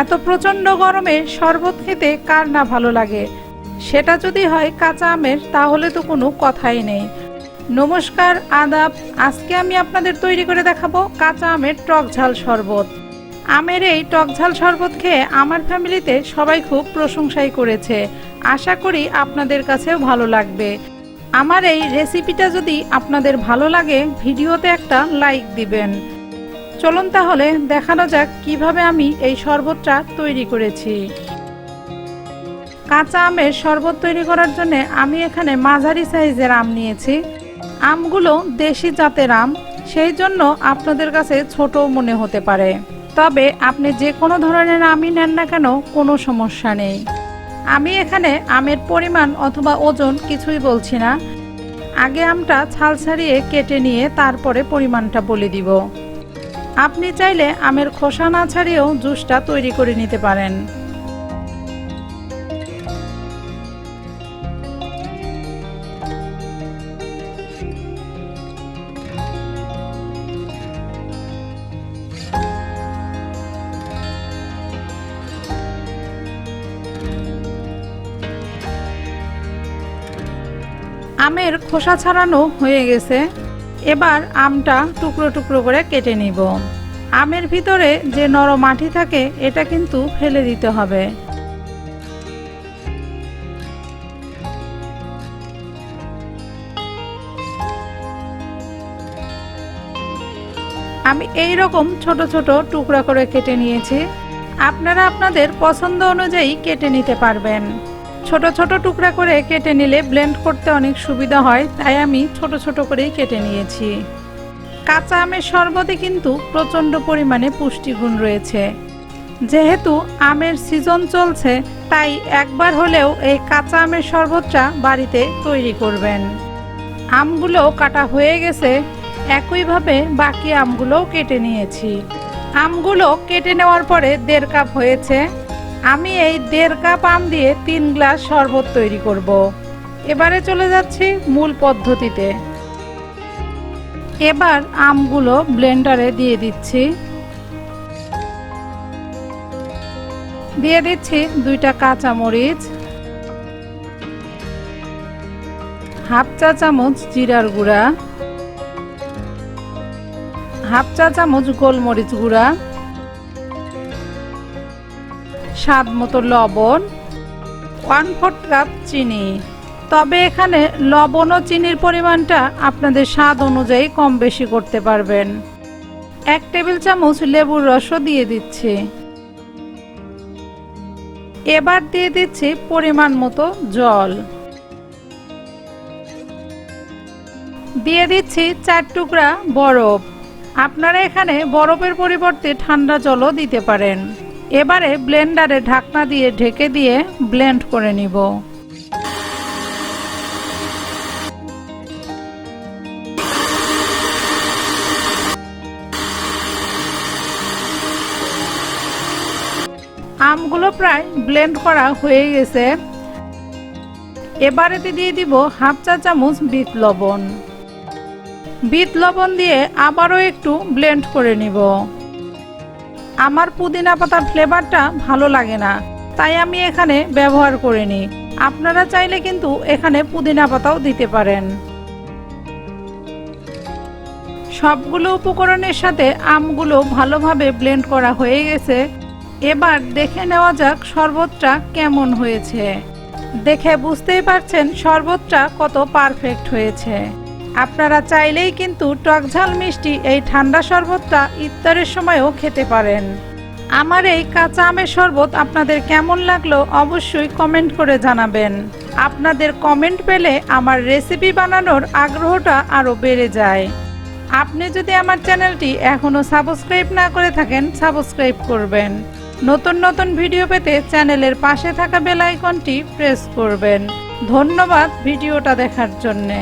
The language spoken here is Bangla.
এত প্রচণ্ড গরমে শরবত খেতে কার না ভালো লাগে, সেটা যদি হয় কাঁচা আমের তাহলে তো কোনো কথাই নেই। নমস্কার, আদাব। আজকে আমি আপনাদের তৈরি করে দেখাবো কাঁচা আমের টক ঝাল শরবত। আমের এই টক ঝাল শরবত খেয়ে আমার ফ্যামিলিতে সবাই খুব প্রশংসাই করেছে। আশা করি আপনাদের কাছেও ভালো লাগবে। আমার এই রেসিপিটা যদি আপনাদের ভালো লাগে ভিডিওতে একটা লাইক দিবেন। চলুন তাহলে দেখানো যাক কিভাবে আমি এই শরবতটা তৈরি করেছি। কাঁচা আমের শরবত তৈরি করার জন্য আমি এখানে মাঝারি সাইজের আম নিয়েছি। আমগুলো দেশি জাতের আম, সেই জন্য আপনাদের কাছে ছোট মনে হতে পারে, তবে আপনি যে কোনো ধরনের আমই নেন না কেন কোনো সমস্যা নেই। আমি এখানে আমের পরিমাণ অথবা ওজন কিছুই বলছি না। আগে আমটা ছাল ছাড়িয়ে কেটে নিয়ে তারপরে পরিমাণটা বলে দিব। আপনি চাইলে আমের খোসা না ছাড়িয়েও জুসটা তৈরি করে নিতে পারেন। আমের খোসা ছাড়ানো হয়ে গেছে। এবার আমটা টুকরো টুকরো করে কেটে নিব। আমের ভিতরে যে নরম মাটি থাকে এটা কিন্তু ফেলে দিতে হবে। আমি এই রকম ছোট ছোট টুকরা করে কেটে নিয়েছি। আপনারা আপনাদের পছন্দ অনুযায়ী কেটে নিতে পারবেন। ছোট ছোট টুকরা করে কেটে নিলে ব্লেন্ড করতে অনেক সুবিধা হয়, তাই আমি ছোট ছোট করেই কেটে নিয়েছি। কাঁচা আমের শরবতে কিন্তু প্রচণ্ড পরিমাণে পুষ্টিগুণ রয়েছে। যেহেতু আমের সিজন চলছে, তাই একবার হলেও এই কাঁচা আমের শরবতটা বাড়িতে তৈরি করবেন। আমগুলো কাটা হয়ে গেছে, একইভাবে বাকি আমগুলোও কেটে নিয়েছি। আমগুলো কেটে নেওয়ার পরে 1.5 কাপ হয়েছে। আমি এই 1.5 কাপ আম দিয়ে 3 গ্লাস শরবত তৈরি করব। এবারে চলে যাচ্ছি মূল পদ্ধতিতে। এবার আমগুলো ব্লেন্ডারে দিয়ে দিচ্ছি। দিয়ে দিচ্ছি 2টা কাঁচামরিচ, হাফ চা চামচ জিরার গুঁড়া, হাফ চা চামচ গোলমরিচ গুঁড়া, স্বাদ মতো লবণ, 1/4 কাপ চিনি। তবে এখানে লবণ ও চিনির পরিমাণটা আপনাদের স্বাদ অনুযায়ী কম বেশি করতে পারবেন। 1 টেবিল চামচ লেবুর রসও দিয়ে দিচ্ছি। এবার দিয়ে দিচ্ছি পরিমাণ মতো জল। দিয়ে দিচ্ছি 4 টুকরা বরফ। আপনারা এখানে বরফের পরিবর্তে ঠান্ডা জলও দিতে পারেন। এবারে ব্লেন্ডারে ঢাকনা দিয়ে ঢেকে দিয়ে ব্লেন্ড করে নিব। আমগুলো প্রায় ব্লেন্ড করা হয়ে গেছে। এবারেতে দিয়ে দিব হাফ চা চামচ বিট লবণ। বিট লবণ দিয়ে আবারও একটু ব্লেন্ড করে নিব। আমার পুদিনা পাতার ফ্লেভারটা ভালো লাগে না, তাই আমি এখানে ব্যবহার করিনি। আপনারা চাইলে কিন্তু এখানে পুদিনা পাতাও দিতে পারেন। সবগুলো উপকরণের সাথে আমগুলো ভালোভাবে ব্লেন্ড করা হয়ে গেছে। এবার দেখে নেওয়া যাক শরবতটা কেমন হয়েছে। দেখে বুঝতেই পারছেন শরবতটা কত পারফেক্ট হয়েছে। আপনারা চাইলেই কিন্তু টক ঝাল মিষ্টি এই ঠান্ডা শরবতটা ইফতারের সময়ও খেতে পারেন। আমার এই কাঁচা আমের শরবত আপনাদের কেমন লাগলো অবশ্যই কমেন্ট করে জানাবেন। আপনাদের কমেন্ট পেলে আমার রেসিপি বানানোর আগ্রহটা আরও বেড়ে যায়। আপনি যদি আমার চ্যানেলটি এখনও সাবস্ক্রাইব না করে থাকেন সাবস্ক্রাইব করবেন। নতুন নতুন ভিডিও পেতে চ্যানেলের পাশে থাকা বেল আইকনটি প্রেস করবেন। ধন্যবাদ ভিডিওটা দেখার জন্যে।